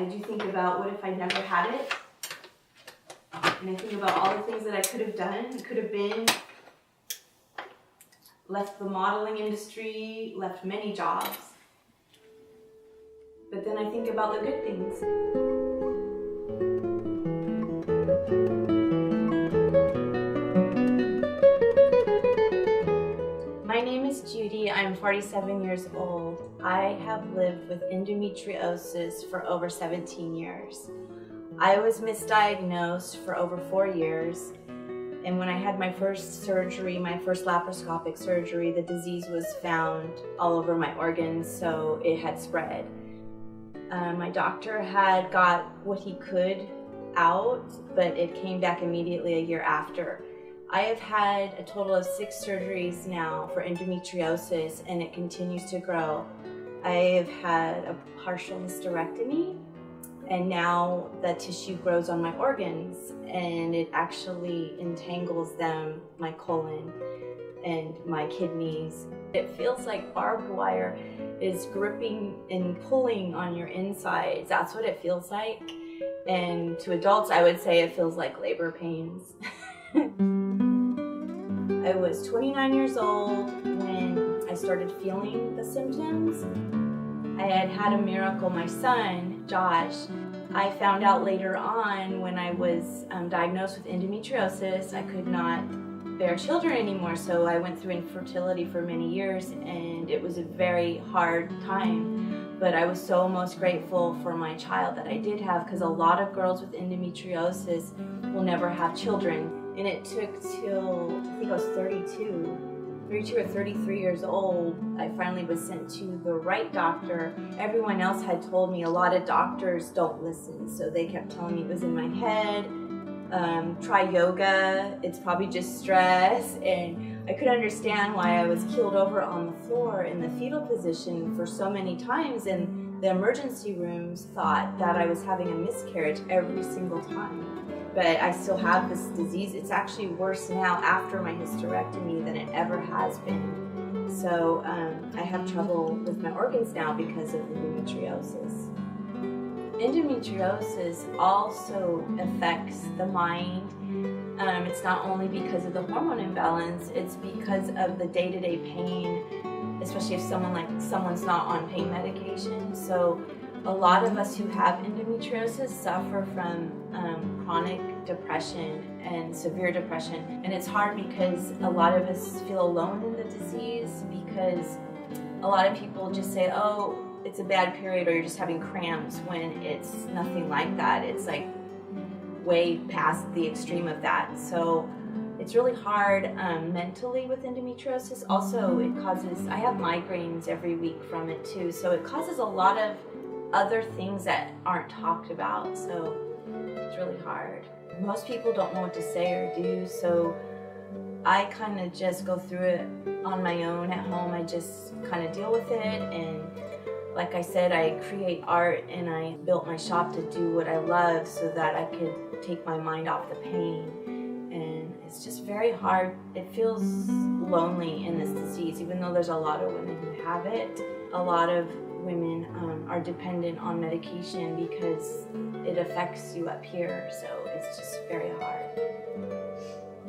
I do think about what if I never had it? And I think about all the things that I could have done. It could have been left the modeling industry, left many jobs. But then I think about the good things. My name is Judy. I'm 47 years old. I have lived with endometriosis for over 17 years. I was misdiagnosed for over 4 years, and when I had my first surgery, my first laparoscopic surgery, the disease was found all over my organs, so it had spread. My doctor had got what he could out, but it came back immediately a year after. I have had a total of 6 surgeries now for endometriosis, and it continues to grow. I have had a partial hysterectomy, and now the tissue grows on my organs, and it actually entangles them, my colon and my kidneys. It feels like barbed wire is gripping and pulling on your insides. That's what it feels like. And to adults, I would say it feels like labor pains. I was 29 years old when I started feeling the symptoms. I had had a miracle. My son, Josh, I found out later on when I was diagnosed with endometriosis, I could not bear children anymore, so I went through infertility for many years, and it was a very hard time. But I was so most grateful for my child that I did have, because a lot of girls with endometriosis will never have children. And it took till, I think I was 32 or 33 years old, I finally was sent to the right doctor. Everyone else had told me, a lot of doctors don't listen, so they kept telling me it was in my head. Try yoga, it's probably just stress. And I could understand why I was keeled over on the floor in the fetal position for so many times, and the emergency rooms thought that I was having a miscarriage every single time. But I still have this disease. It's actually worse now after my hysterectomy than it ever has been. So I have trouble with my organs now because of endometriosis. Endometriosis also affects the mind. It's not only because of the hormone imbalance, it's because of the day-to-day pain, especially if someone's not on pain medication. So a lot of us who have endometriosis suffer from chronic depression and severe depression. And it's hard because a lot of us feel alone in the disease, because a lot of people just say, oh, it's a bad period, or you're just having cramps, when it's nothing like that. It's like way past the extreme of that. So it's really hard mentally with endometriosis. Also, I have migraines every week from it too. So it causes a lot of other things that aren't talked about. So it's really hard. Most people don't know what to say or do, so I kind of just go through it on my own at home. I just kind of deal with it, and like I said, I create art, and I built my shop to do what I love so that I could take my mind off the pain. And it's just very hard. It feels lonely in this disease, even though there's a lot of women who have it. A lot of women are dependent on medication because it affects you up here, so it's just very hard.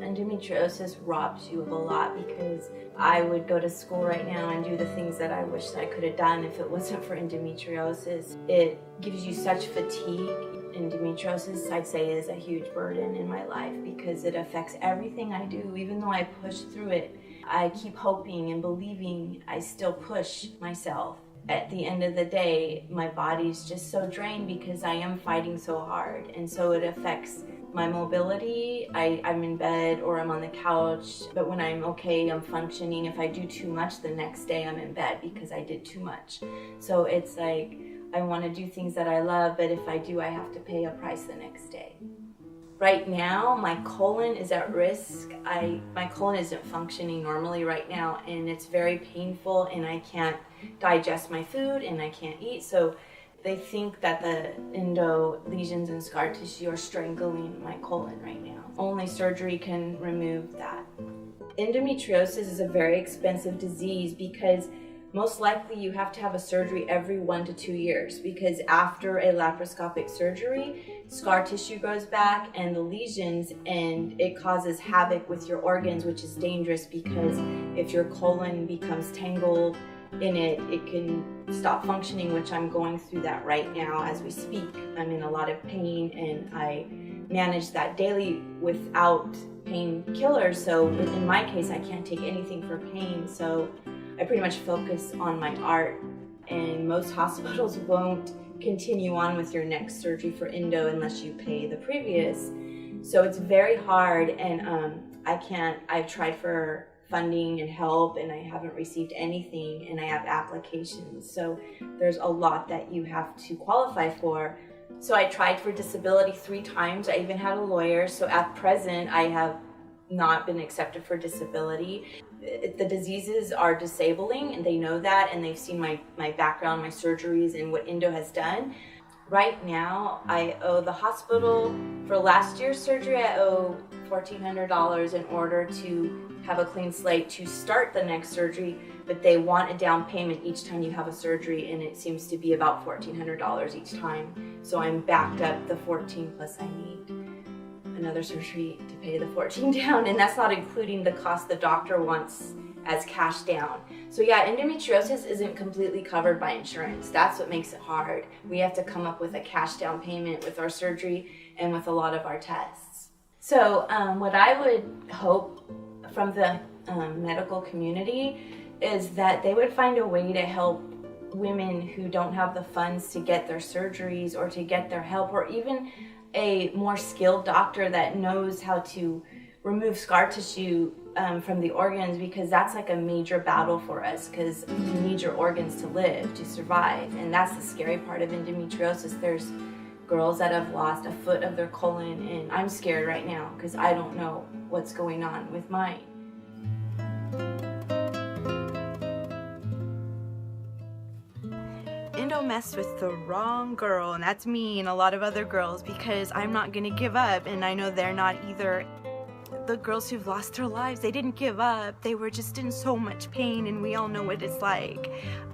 Endometriosis robs you of a lot, because I would go to school right now and do the things that I wish that I could have done if it wasn't for endometriosis. It gives you such fatigue. Endometriosis, I'd say, is a huge burden in my life because it affects everything I do. Even though I push through it, I keep hoping and believing. I still push myself. At the end of the day, my body's just so drained because I am fighting so hard, and so it affects my mobility. I'm in bed or I'm on the couch, but when I'm okay, I'm functioning. If I do too much, the next day I'm in bed because I did too much. So it's like, I want to do things that I love, but if I do, I have to pay a price the next day. Right now, my colon is at risk. My colon isn't functioning normally right now, and it's very painful, and I can't digest my food, and I can't eat. So they think that the endo lesions and scar tissue are strangling my colon right now. Only surgery can remove that. Endometriosis is a very expensive disease because most likely you have to have a surgery every 1 to 2 years, because after a laparoscopic surgery, scar tissue grows back and the lesions, and it causes havoc with your organs, which is dangerous because if your colon becomes tangled in it, it can stop functioning, which I'm going through that right now as we speak. I'm in a lot of pain and I manage that daily without painkillers. So in my case, I can't take anything for pain. So I pretty much focus on my art, and most hospitals won't continue on with your next surgery for endo unless you pay the previous. So it's very hard, and I've tried for funding and help and I haven't received anything, and I have applications. So there's a lot that you have to qualify for. So I tried for disability 3 times. I even had a lawyer. So at present, I have not been accepted for disability. The diseases are disabling, and they know that, and they've seen my background, my surgeries, and what endo has done. Right now, I owe the hospital, for last year's surgery, I owe $1,400 in order to have a clean slate to start the next surgery, but they want a down payment each time you have a surgery, and it seems to be about $1,400 each time. So I'm backed up the 14 plus I need another surgery to pay the 14 down, and that's not including the cost the doctor wants as cash down. So yeah, endometriosis isn't completely covered by insurance. That's what makes it hard. We have to come up with a cash down payment with our surgery and with a lot of our tests. So what I would hope from the medical community is that they would find a way to help women who don't have the funds to get their surgeries or to get their help, or even a more skilled doctor that knows how to remove scar tissue from the organs, because that's like a major battle for us, because you need your organs to live, to survive. And that's the scary part of endometriosis. There's girls that have lost a foot of their colon, and I'm scared right now because I don't know what's going on with mine. Endo messed with the wrong girl, and that's me and a lot of other girls, because I'm not gonna give up, and I know they're not either. The girls who've lost their lives, they didn't give up. They were just in so much pain, and we all know what it's like.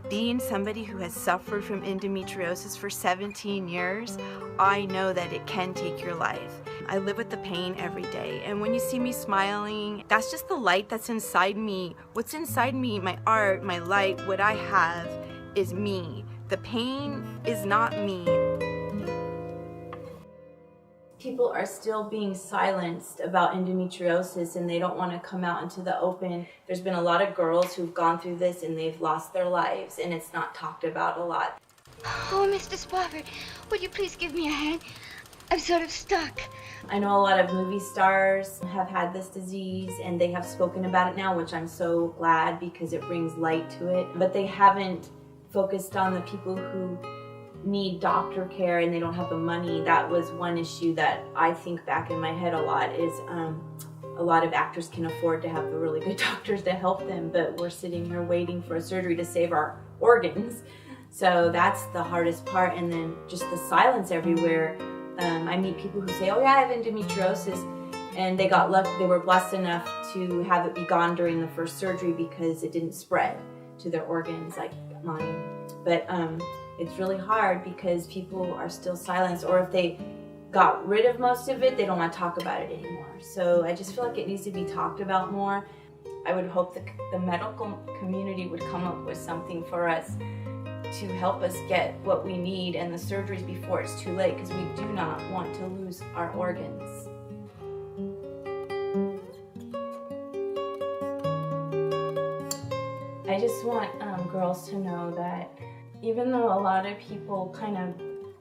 Being somebody who has suffered from endometriosis for 17 years, I know that it can take your life. I live with the pain every day, and when you see me smiling, that's just the light that's inside me. What's inside me, my art, my light, what I have is me. The pain is not me. People are still being silenced about endometriosis, and they don't want to come out into the open. There's been a lot of girls who've gone through this and they've lost their lives, and it's not talked about a lot. Oh, Mr. Spofford, would you please give me a hand? I'm sort of stuck. I know a lot of movie stars have had this disease, and they have spoken about it now, which I'm so glad, because it brings light to it. But they haven't focused on the people who need doctor care and they don't have the money. That was one issue that I think back in my head a lot, is a lot of actors can afford to have the really good doctors to help them, but we're sitting here waiting for a surgery to save our organs. So that's the hardest part. And then just the silence everywhere. I meet people who say, oh yeah, I have endometriosis, and they got lucky, they were blessed enough to have it be gone during the first surgery because it didn't spread to their organs like mine. But it's really hard because people are still silenced, or if they got rid of most of it, they don't want to talk about it anymore. So I just feel like it needs to be talked about more. I would hope the medical community would come up with something for us to help us get what we need and the surgeries before it's too late, because we do not want to lose our organs. I just want girls to know that even though a lot of people kind of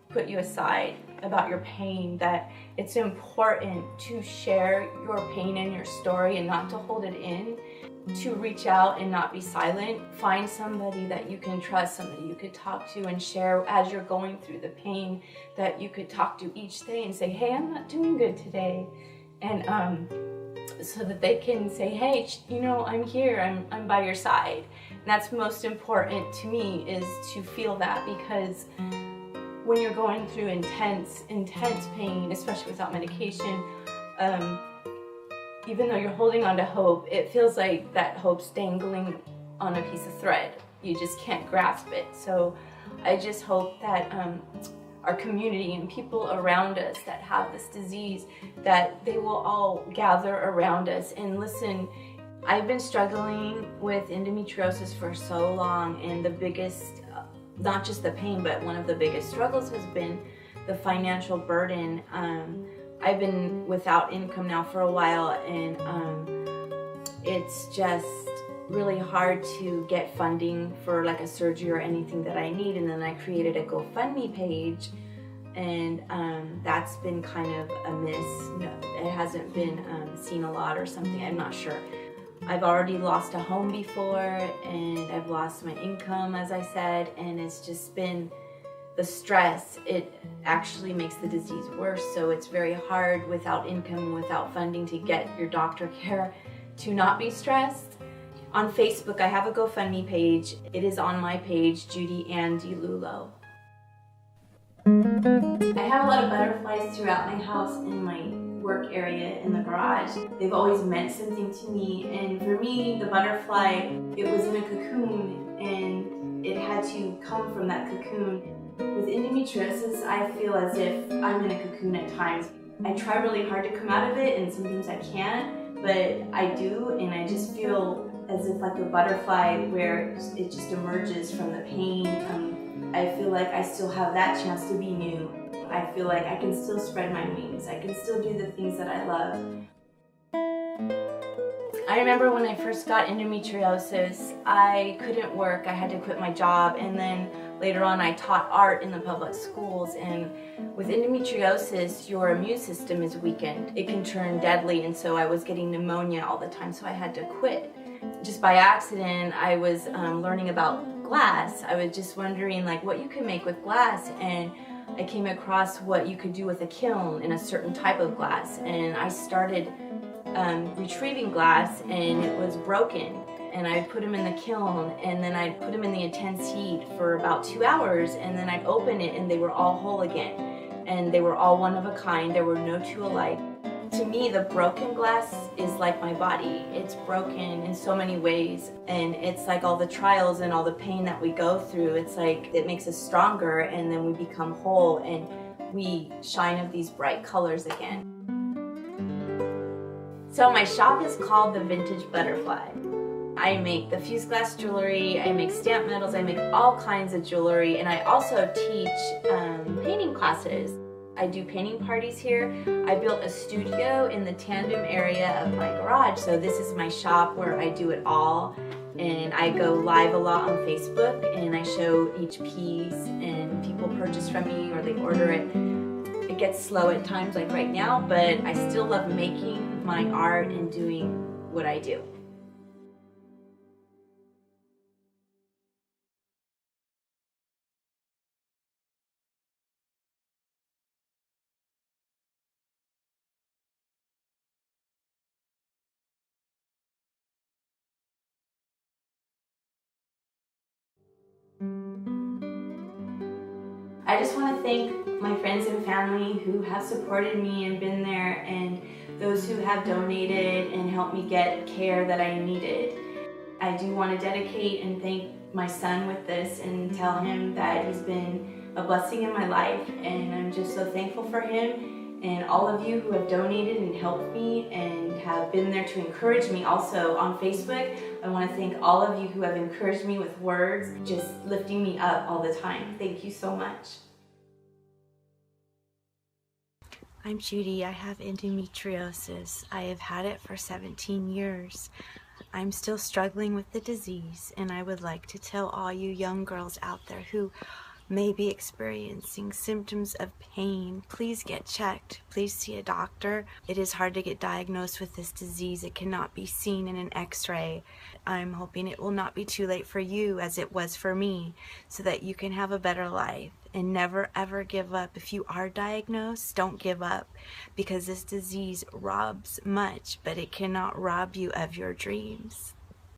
put you aside about your pain, that it's important to share your pain and your story and not to hold it in, to reach out and not be silent. Find somebody that you can trust, somebody you could talk to and share as you're going through the pain, that you could talk to each day and say, hey, I'm not doing good today. And so that they can say, hey, you know, I'm here, I'm by your side. And that's most important to me, is to feel that, because when you're going through intense pain, especially without medication, even though you're holding on to hope, it feels like that hope's dangling on a piece of thread. you just can't grasp it. So I just hope that our community and people around us that have this disease, that they will all gather around us and listen. I've been struggling with endometriosis for so long, and the biggest, not just the pain, but one of the biggest struggles has been the financial burden. I've been without income now for a while, and it's just really hard to get funding for like a surgery or anything that I need. And then I created a GoFundMe page, and that's been kind of a miss. No, it hasn't been seen a lot or something, I'm not sure. I've already lost a home before, and I've lost my income, as I said, and it's just been the stress. It actually makes the disease worse, so it's very hard without income, without funding to get your doctor care, to not be stressed. On Facebook, I have a GoFundMe page. It is on my page, Judy and Lulo. I have a lot of butterflies throughout my house, in my work area, in the garage. They've always meant something to me, and for me, the butterfly, it was in a cocoon, and it had to come from that cocoon. With endometriosis, I feel as if I'm in a cocoon at times. I try really hard to come out of it, and sometimes I can't, but I do, and I just feel as if like a butterfly where it just emerges from the pain. I feel like I still have that chance to be new. I feel like I can still spread my wings. I can still do the things that I love. I remember when I first got endometriosis, I couldn't work. I had to quit my job, and then later on I taught art in the public schools, and with endometriosis, your immune system is weakened. It can turn deadly, and so I was getting pneumonia all the time, so I had to quit. Just by accident, I was learning about glass. I was just wondering like what you could make with glass, and I came across what you could do with a kiln in a certain type of glass, and I started retrieving glass, and it was broken, and I put them in the kiln, and then I'd put them in the intense heat for about 2 hours, and then I'd open it and they were all whole again, and they were all one of a kind. There were no two alike. To me, the broken glass is like my body. It's broken in so many ways, and it's like all the trials and all the pain that we go through, it's like it makes us stronger, and then we become whole and we shine of these bright colors again. So my shop is called The Vintage Butterfly. I make the fused glass jewelry, I make stamp metals, I make all kinds of jewelry, and I also teach painting classes. I do painting parties here. I built a studio in the tandem area of my garage, so this is my shop where I do it all, and I go live a lot on Facebook, and I show each piece, and people purchase from me or they order it. It gets slow at times like right now, but I still love making my art and doing what I do. I just want to thank my friends and family who have supported me and been there, and those who have donated and helped me get care that I needed. I do want to dedicate and thank my son with this and tell him that he's been a blessing in my life, and I'm just so thankful for him, and all of you who have donated and helped me and have been there to encourage me. Also on Facebook, I want to thank all of you who have encouraged me with words, just lifting me up all the time. Thank you so much. I'm Judy. I have endometriosis. I have had it for 17 years. I'm still struggling with the disease, and I would like to tell all you young girls out there who may be experiencing symptoms of pain, please get checked. Please see a doctor. It is hard to get diagnosed with this disease. It cannot be seen in an x-ray. I'm hoping it will not be too late for you as it was for me, so that you can have a better life. And never ever give up. If you are diagnosed, don't give up, because this disease robs much, but it cannot rob you of your dreams.